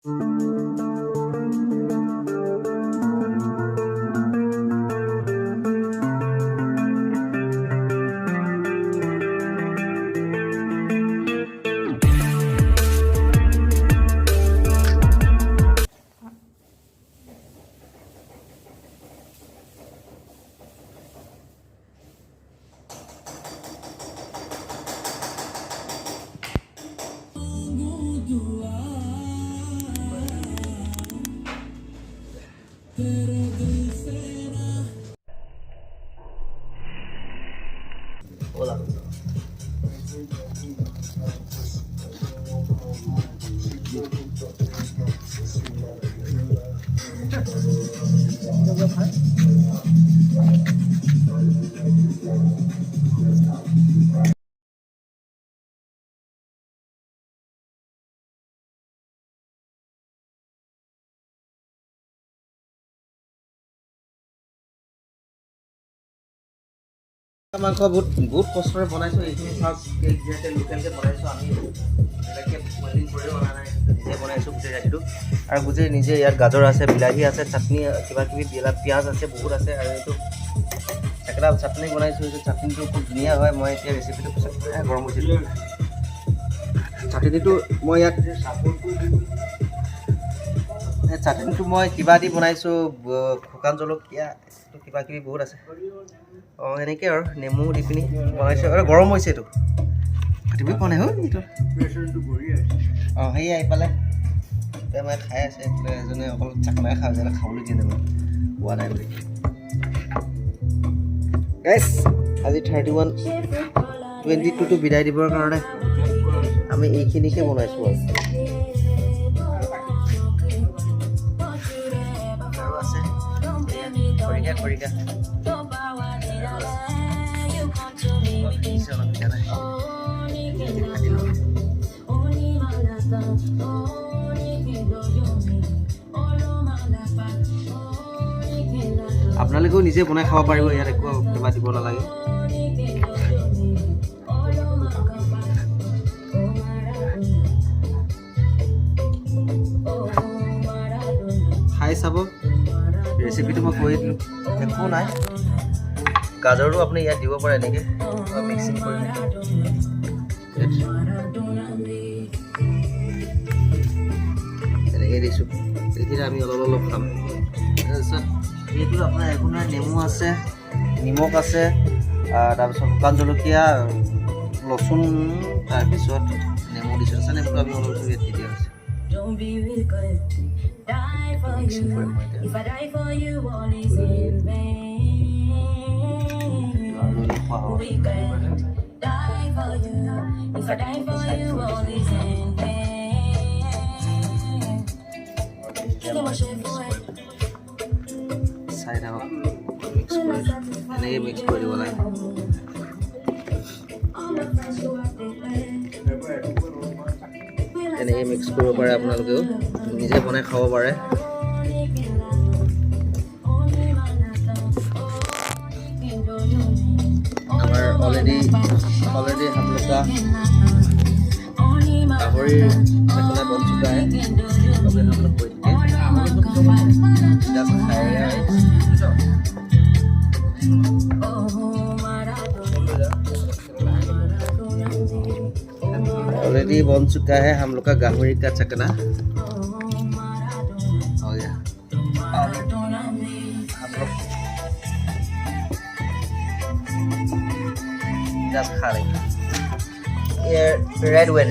Hola. মাংস বহুত কষ্টৰে বনাইছোঁ এইখিনি চাওক যিহেতু লোকেলকৈ বনাইছোঁ আমি বেলেগকৈ বইলিং কৰিও অনা নাই নিজে বনাইছোঁ গোটেই ৰাতিটো আৰু গোটেই নিজে ইয়াত গাজৰ আছে বিলাহী আছে চাটনি কিবাকিবি পিঁয়াজ আছে বহুত আছে আৰু এইটো একেটা চাটনি বনাইছোঁ এইটো চাটনিটো খুব ধুনীয়া হয় মই এতিয়া ৰেচিপিটো পিছত গৰম হৈছিলোঁ চাটনিটো মই ইয়াত চাটনিটো মই কিবা দি বনাইছোঁ শুকান জলকীয়া কিবাকিবি বহুত আছে অঁ এনেকৈ আৰু নেমু দি পিনি বনাইছোঁ আৰু গৰম হৈছে এইটো কাটিবই পোৱা নাই এইটো অঁ সেয়াই এইফালে এতিয়া মই খাই আছে এজনে অকল চাকনাই খাওঁ যেনে খাবলৈ দিয়ে নাই পোৱা নাই বুলি গাইছ আজি 22টো বিদায় দিবৰ কাৰণে আমি এইখিনিকে বনাইছোঁ আৰু আছে খৰিকা আপোনালোকেও নিজে বনাই খাব পাৰিব ইয়াত একো কিবা দিব নালাগে খাই চাব ৰেচিপিটো মই কৈ দিলোঁ একো নাই গাজৰো আপুনি ইয়াত দিব পাৰে এনেকৈ মিক্সিং কৰি এনেকৈ দিছোঁ তেতিয়া আমি অলপ খাম তাৰপিছত এইটো আপোনাৰ একো নাই নেমু আছে নিমখ আছে তাৰপিছত শুকান জলকীয়া লচুন তাৰপিছত নেমু দিছোঁ আছে নেমুটো আমি অলপ ইয়াত দি দিয়া হৈছে চাই থাকক এনেকৈ মিক্স কৰি দিব লাগে এনেকৈ মিক্স কৰিব পাৰে আপোনালোকেও নিজে বনাই খাব পাৰে আমাৰ অলৰেডি हम लोग का गाहरी चकना बन चुका है अभी हम लोग बैठ के खाएगा ऑलरेडी बन चुका है हम लोग का गाहरी का चकना हो गया हम लोग जस्ट खा रहे हैं ये रेड वेन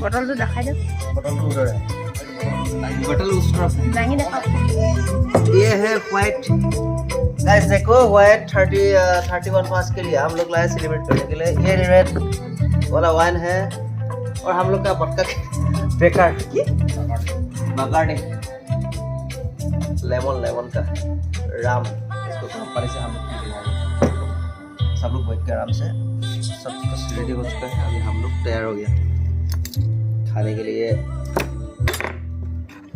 बटल तो दिखाई दो बटल तो उधर है बटल उस तरफ है नहीं देखो ये है व्हाइट गाइस देखो व्हाइट 31 मास के लिए हम लोग लाए सेलिब्रेट करने के लिए ये रेड वाला वाइन है और हम लोग का बटका बेकार बगाड़े लेमन का राम इसको कंपनी से हम सब लोग बैठ के आराम से सब कुछ रेडी हो चुका है अभी हम लोग तैयार हो गया खाने के लिए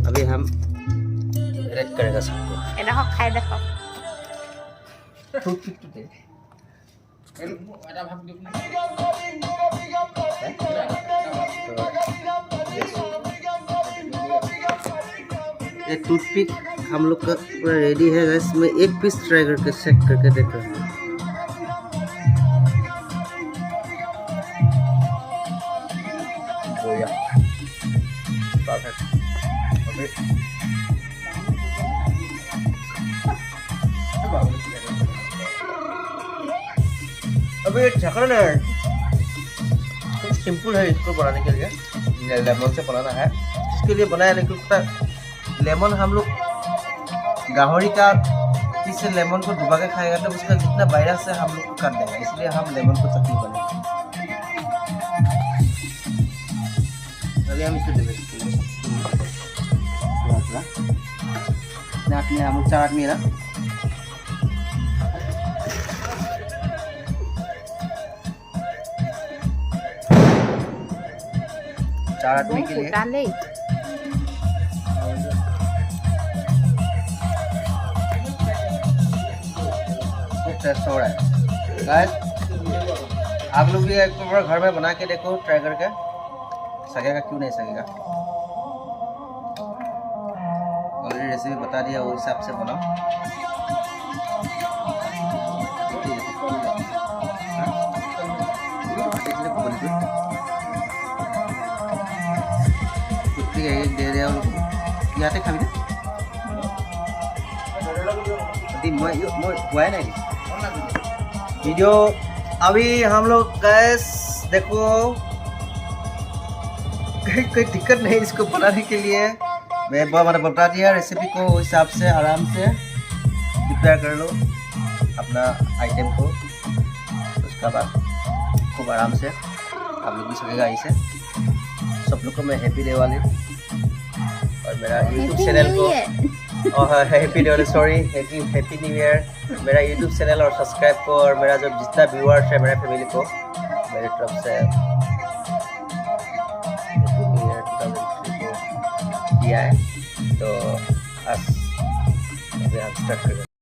अभी हम रेड करेगा सबको देखो खाए देखो टूथ ये टूथपिक हम लोग का पूरा रेडी है गाइस। मैं एक पीस ट्राई करके चेक करके देख रहा हूँ। बढ़िया, परफेक्ट। अभी ये ढक्कन है, कुछ सिंपल है इसको बनाने के लिए। लेमन से बनाना है, इसके लिए बनाया नहीं क्योंकि पता है, लेमन हम लोग गाहरी का पीस से लेमन को डुबा के खाएगा तो उसका जितना वायरस है हम लोग को काट देगा, इसलिए हम लेमन को चटनी बनाएंगे। अभी हम इसे देंगे नाटनी, हम लोग 4 आदमी ना। चार आदमी के लिए डाले टेस्ट हो रहा है गाइस। आप लोग भी एक बार घर में बना के देखो, ट्राई करके। सकेगा क्यों नहीं सकेगा, ऑलरेडी रेसिपी बता दिया, वो हिसाब से बनाओ। दे रहे ইয়াতে খাবি না हुआ है नहीं वीडियो। अभी हम लोग गैस देखो, कोई दिक्कत नहीं इसको बनाने के लिए। मैं मैंने बता दिया रेसिपी को, उस हिसाब से आराम से प्रिपेयर कर लो अपना आइटम को। उसके बाद खूब आराम से आप लोग भी सकेगा इसे। सब लोग को मैं हैप्पी दिवाली और मेरा यूट्यूब चैनल को happy Diwali, sorry happy new year. मेरा यूट्यूब चैनल और सब्सक्राइब को, और मेरा जो जितना व्यूअर्स है मेरा फैमिली को मेरे तरफ से हैप्पी न्यू ईयर 2023 को दिया है। तो आज अभी हम स्टार्ट करें।